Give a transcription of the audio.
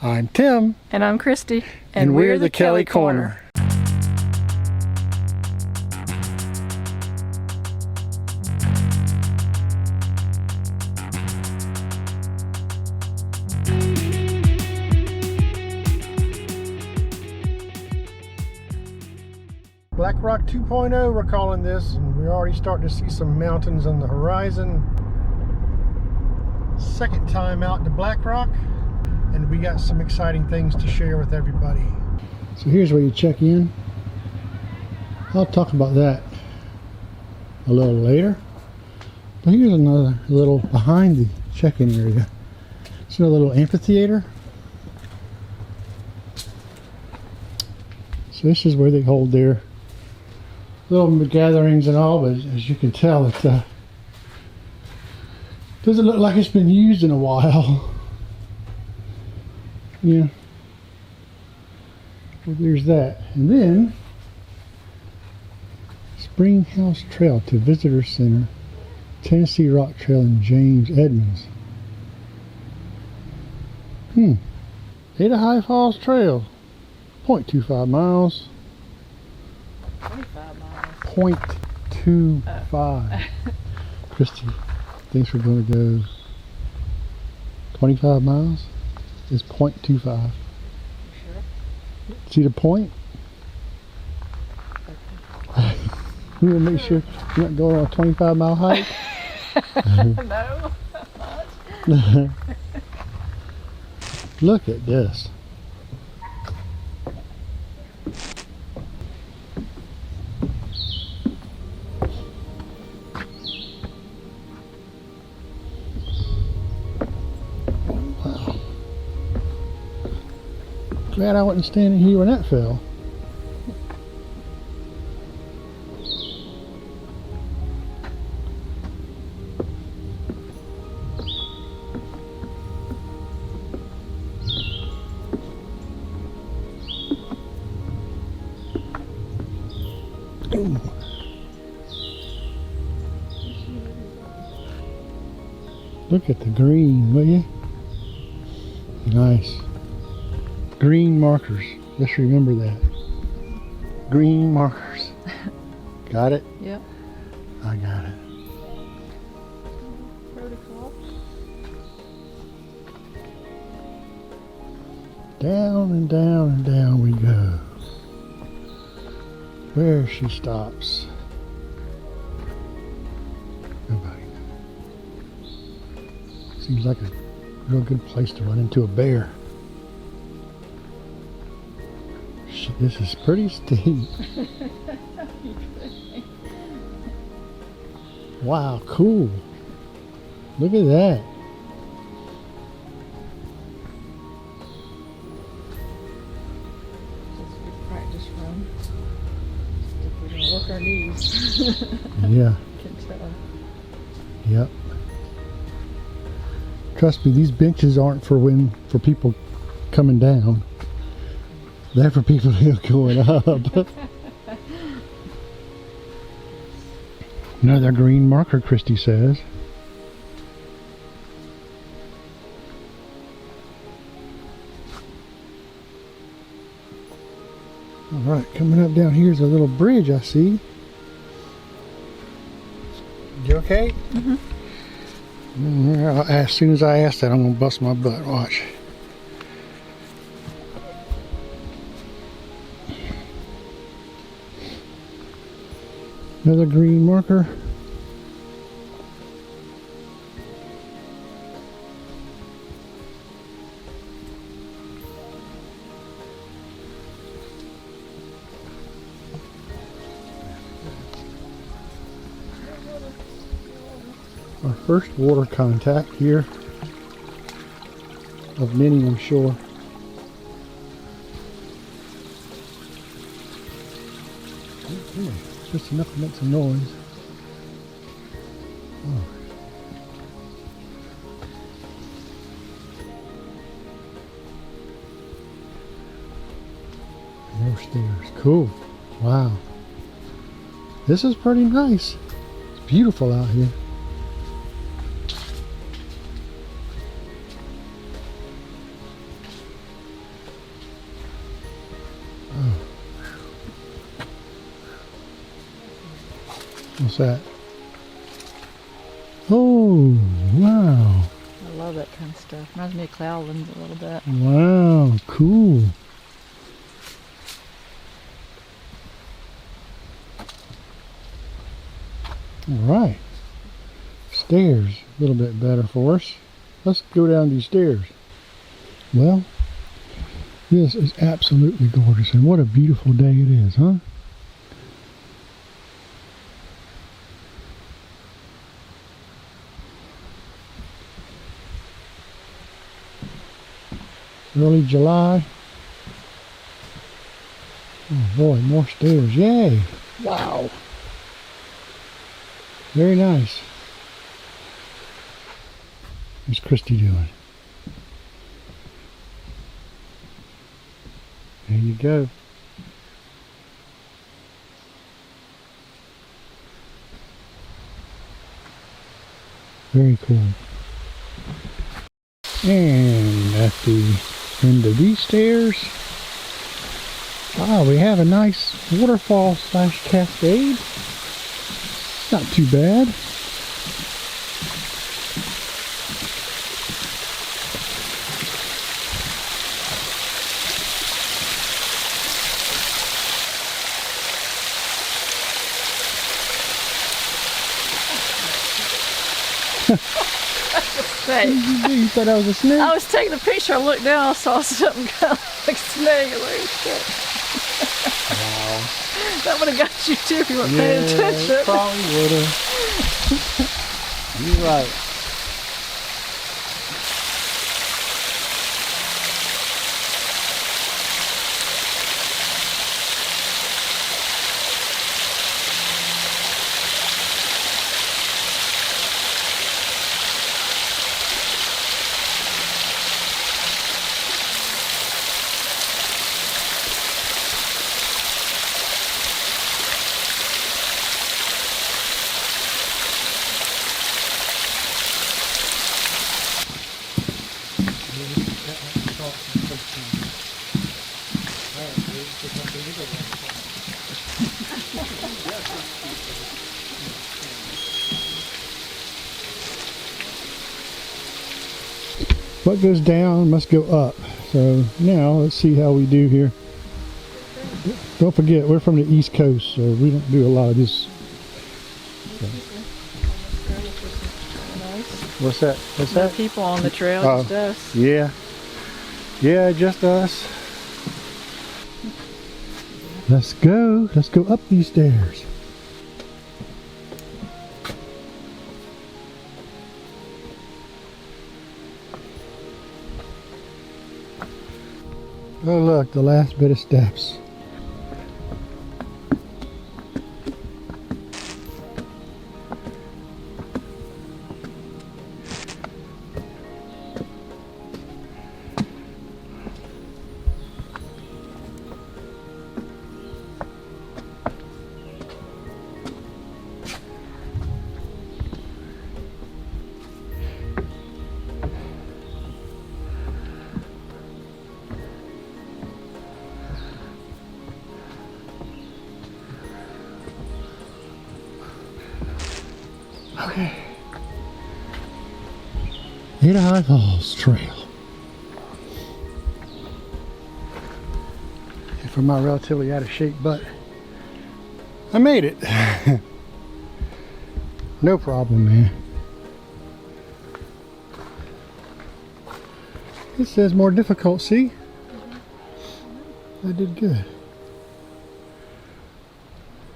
I'm Tim. And I'm Christy. And we're the Kelly Corner. Blackrock 2.0 we're calling this, and we're already starting to see some mountains on the horizon. Second time out to Blackrock, and we got some exciting things to share with everybody. So here's where you check in. I'll talk about that a little later. But here's another little behind the check-in area. It's a little amphitheater. So this is where they hold their little gatherings and all, but as you can tell, it doesn't look like it's been used in a while. Yeah. Well, there's that. And then Springhouse Trail to Visitor Center, Tennessee Rock Trail in James Edmonds. Ada High Falls Trail, 0.25 miles. 25 miles. 0.25. Christy thinks we're going to go 25 miles. It's 0.25. Sure. See the point? Okay. We will make sure you're not going on a 25-mile hike. No, not. Look at this. Wow. Glad I wasn't standing here when that fell. Ooh. Look at the green, will you? Nice. Green markers. Let's remember that. Green markers. Got it? Yep. I got it. Protocol. Down and down and down we go. Where she stops. Nobody. Seems like a real good place to run into a bear. Shit, this is pretty steep. Wow, cool. Look at that. Practice run. If we're gonna work our knees. Yeah. Can tell. Yep. Trust me, these benches aren't for people coming down. They're for people who are going up. Another green marker, Christy says. Alright, coming up down here's a little bridge I see. You okay? Mm-hmm. As soon as I ask that, I'm going to bust my butt. Watch. Another green marker. Our first water contact here of many, I'm sure. Okay, just enough to make some noise. Oh. More stairs. Cool. Wow. This is pretty nice. It's beautiful out here. What's that? Oh, wow. I love that kind of stuff. Reminds me of Cloudlands a little bit. Wow, cool. All right. Stairs, a little bit better for us. Let's go down these stairs. Well, this is absolutely gorgeous, and what a beautiful day it is, huh? Early July. Oh boy, more stairs. Yay! Wow. Very nice. What's Christy doing? There you go. Very cool. And at the end of these stairs, we have a nice waterfall slash cascade. Not too bad. You thought that was a snake? I was taking a picture, I looked down, I saw something kind of like a snake. Like, shit. Wow. That would have got you too if you weren't paying attention. Probably would have. You're right. What goes down must go up. So now let's see how we do here. Don't forget, we're from the East Coast, so we don't do a lot of this. So. What's that? What's that? People on the trail, just us. Yeah. Yeah, just us. Let's go. Let's go up these stairs. Oh look, the last bit of steps. Okay. High Falls Trail. And for my relatively out of shape butt, I made it. No problem, man. It says more difficult, see? I did good.